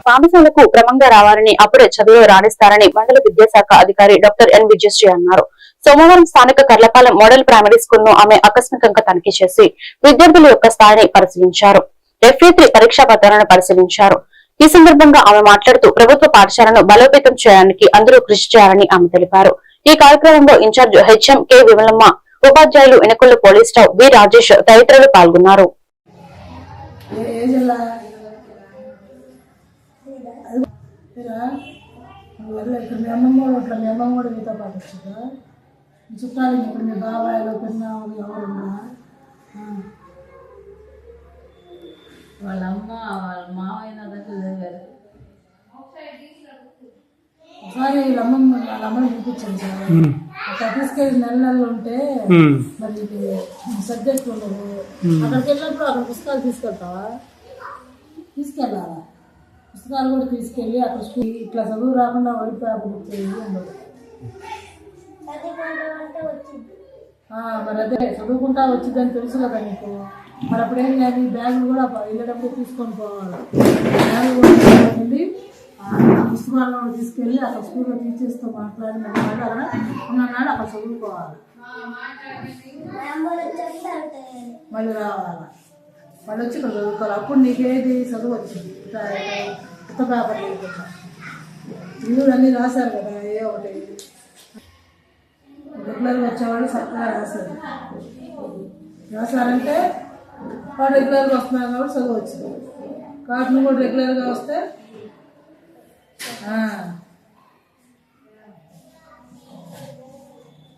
పాఠశాలకు క్రమంగా రావాలని అప్పుడే చదువులో రాణిస్తారని మండల విద్యాశాఖ అధికారి డాక్టర్ ఎన్ విజయశ్రీ అన్నారు. సోమవారం స్థానిక కర్లపాలెం మోడల్ ప్రైమరీ స్కూల్ ను ఆమె ఆకస్మికంగా తనిఖీ చేసి విద్యార్థుల యొక్క స్థాయిని పరిశీలించారు. FA3 పరీక్షా పత్రాలను పరిశీలించారు. ఈ సందర్భంగా ఆమె మాట్లాడుతూ ప్రభుత్వ పాఠశాలను బలోపేతం చేయడానికి అందరూ కృషి చేయాలని ఆమె తెలిపారు. ఈ కార్యక్రమంలో ఇన్ఛార్జ్ HM కె విమలమ్మ, ఉపాధ్యాయులు ఎనకొల్లు పోలీస్ స్టాఫ్ వి రాజేష్ తదితరులు పాల్గొన్నారు. చుట్టాలు ఇప్పుడు మీ బాబాయిలు పిన్నాలు ఎవరున్నా వాళ్ళ అమ్మ వాళ్ళ మావయ్య దగ్గర లేరు. ఒకసారి వాళ్ళ అమ్మని చూపించాను సార్. అక్కడ తీసుకెళ్ళి నెలలు ఉంటే మరి సబ్జెక్ట్ ఉండదు. అక్కడికి వెళ్ళినప్పుడు అక్కడ పుస్తకాలు తీసుకెళ్తావా? తీసుకెళ్ళాలా? పుస్తకాలు కూడా తీసుకెళ్ళి అక్కడ స్కూల్ ఇట్లా చదువు రాకుండా ఓడిపోయి ఉండదు. మరి అదే చదువుకుంటా వచ్చిందని తెలుసు కదా నీకు. మరి అప్పుడేం లేదు, బ్యాగులు కూడా వెళ్ళేటప్పుడు తీసుకొని పోవాలి. బ్యాగులు కూడా తీసుకెళ్ళి పుస్తకాలను కూడా తీసుకెళ్ళి అక్కడ స్కూల్లో టీచర్స్తో మాట్లాడి ఉన్నాడు అక్కడ చదువుకోవాలి. మళ్ళీ రావాలి, మళ్ళీ వచ్చి ఇక్కడ చదువుకోవాలి. అప్పుడు నీకేది చదువు వచ్చింది. కొత్త పేపర్ లేకుండా ఇల్లు అన్నీ రాశారు కదా. ఏ ఒకటి రెగ్యులర్గా వచ్చేవాళ్ళు చక్కగా రాశారంటే వాడు రెగ్యులర్గా వస్తున్నారు కాబట్టి చదువు వచ్చింది. కాబట్టి నువ్వు కూడా రెగ్యులర్గా వస్తే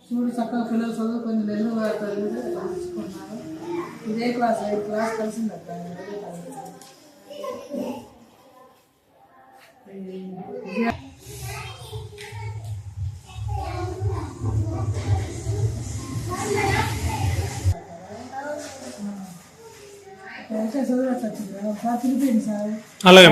చూడు చక్కగా పిల్లలు చదువుకొని నెల్లు తెలుసుకున్నారు. ఇదే క్లాస్ 5 క్లాస్ కలిసింది అక్క. చదువు వచ్చింది ఒకసారి తిరిగిపోయింది సార్. అలాగే.